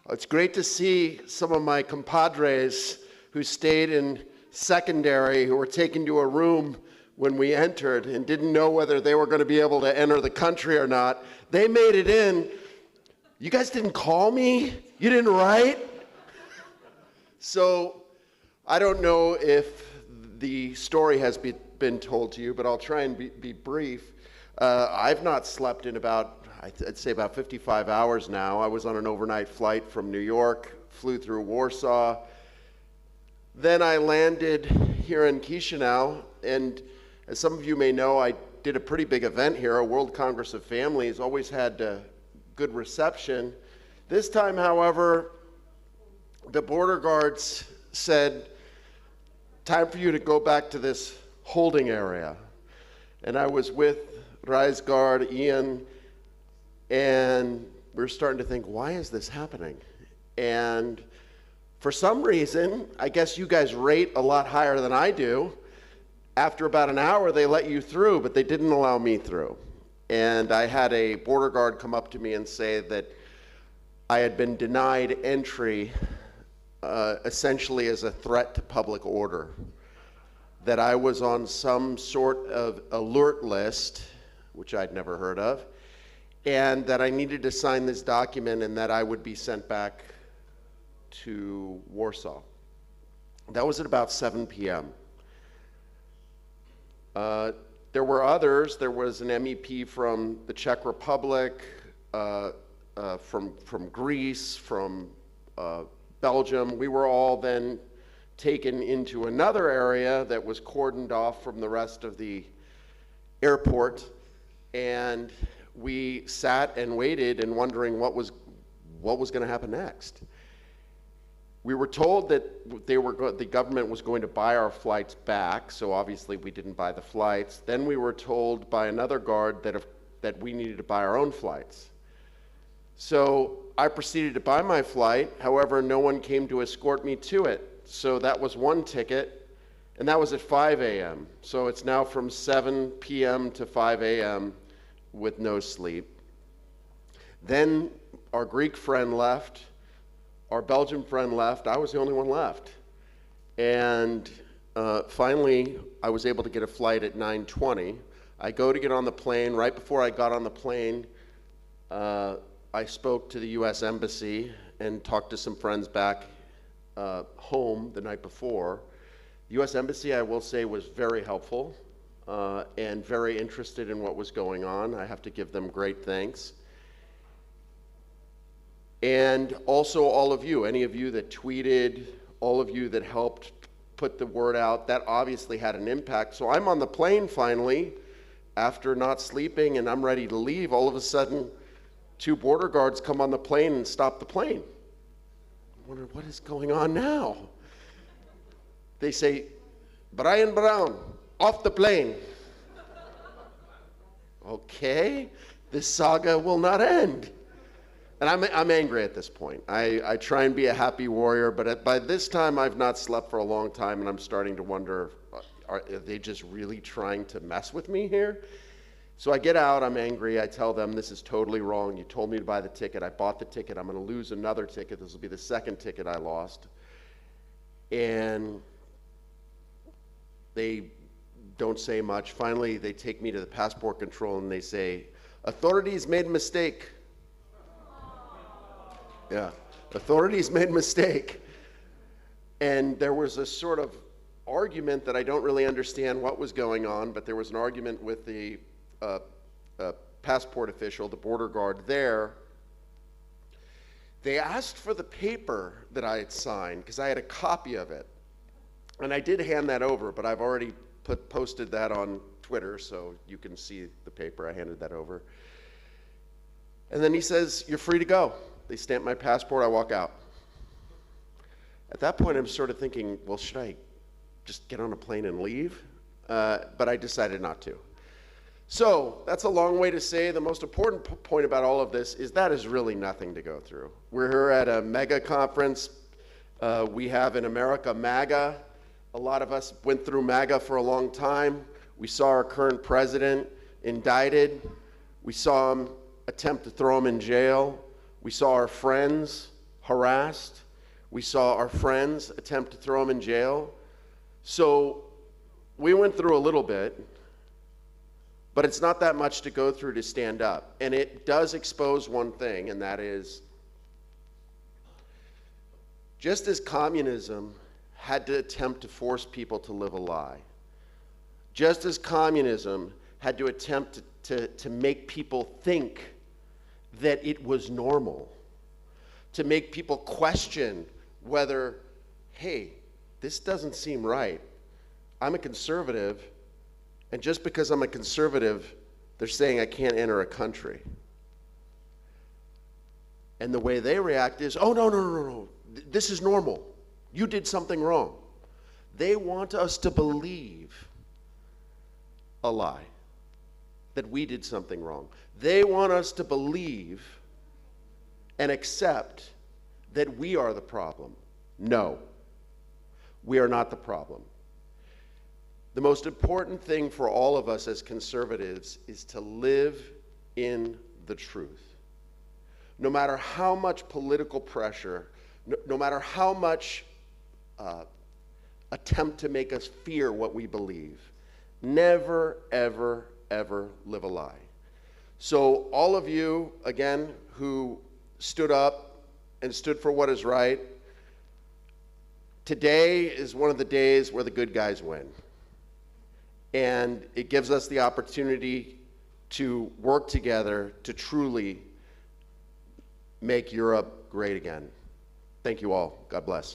It's great to see some of my compadres who stayed in secondary, who were taken to a room when we entered and didn't know whether they were going to be able to enter the country or not. They made it in. You guys didn't call me? You didn't write? So I don't know if the story has been told to you, but I'll try and be brief. I've not slept in I'd say about 55 hours now. I was on an overnight flight from New York, flew through Warsaw. Then I landed here in Chisinau, and as some of you may know, I did a pretty big event here. A World Congress of Families always had good reception. This time, however, the border guards said, time for you to go back to this holding area. And I was with Rise Guard, Ian, and we were starting to think, why is this happening? And for some reason, I guess you guys rate a lot higher than I do. After about an hour, they let you through, but they didn't allow me through. And I had a border guard come up to me and say that I had been denied entry essentially as a threat to public order, that I was on some sort of alert list, which I'd never heard of, and that I needed to sign this document and that I would be sent back to Warsaw. That was at about 7 p.m. There were others. There was an MEP from the Czech Republic, from Greece, from Belgium. We were all then taken into another area that was cordoned off from the rest of the airport, and we sat and waited and wondering what was going to happen next. We were told that the government was going to buy our flights back, so obviously we didn't buy the flights. Then we were told by another guard that we needed to buy our own flights. So I proceeded to buy my flight. However, no one came to escort me to it. So that was one ticket, and that was at 5 a.m. So it's now from 7 p.m. to 5 a.m. with no sleep. Then our Greek friend left. Our Belgian friend left. I was the only one left. And finally, I was able to get a flight at 9:20. I go to get on the plane. Right before I got on the plane, I spoke to the U.S. Embassy and talked to some friends back home the night before. The U.S. Embassy, I will say, was very helpful and very interested in what was going on. I have to give them great thanks. And also all of you, any of you that tweeted, all of you that helped put the word out, that obviously had an impact. So I'm on the plane finally, after not sleeping, and I'm ready to leave. All of a sudden, 2 border guards come on the plane and stop the plane. I wonder, what is going on now? They say, Brian Brown, off the plane. Okay, this saga will not end. And I'm angry at this point. I try and be a happy warrior, but by this time I've not slept for a long time, and I'm starting to wonder, are they just really trying to mess with me here? So I get out, I'm angry, I tell them this is totally wrong. You told me to buy the ticket, I bought the ticket, I'm gonna lose another ticket. This will be the second ticket I lost. And they don't say much. Finally, they take me to the passport control and they say, authorities made a mistake. Yeah, authorities made a mistake. And there was a sort of argument that I don't really understand what was going on, but there was an argument with the passport official, the border guard there. They asked for the paper that I had signed because I had a copy of it. And I did hand that over, but I've already posted that on Twitter, so you can see the paper. I handed that over. And then he says, you're free to go. They stamp my passport, I walk out. At that point, I'm sort of thinking, well, should I just get on a plane and leave? But I decided not to. So that's a long way to say the most important point about all of this is that is really nothing to go through. We're here at a mega conference. We have in America MAGA. A lot of us went through MAGA for a long time. We saw our current president indicted. We saw him attempt to throw him in jail. We saw our friends harassed. We saw our friends attempt to throw him in jail. So we went through a little bit, but it's not that much to go through to stand up. And it does expose one thing, and that is, just as communism had to attempt to force people to live a lie, just as communism had to attempt to make people think that it was normal, to make people question whether, hey, this doesn't seem right. I'm a conservative, and just because I'm a conservative, they're saying I can't enter a country. And the way they react is, oh, no, no, no, no, no. This is normal. You did something wrong. They want us to believe a lie, that we did something wrong. They want us to believe and accept that we are the problem. No, we are not the problem. The most important thing for all of us as conservatives is to live in the truth. No matter how much political pressure, no matter how much attempt to make us fear what we believe, never, ever, ever live a lie. So all of you, again, who stood up and stood for what is right, today is one of the days where the good guys win. And it gives us the opportunity to work together to truly make Europe great again. Thank you all. God bless.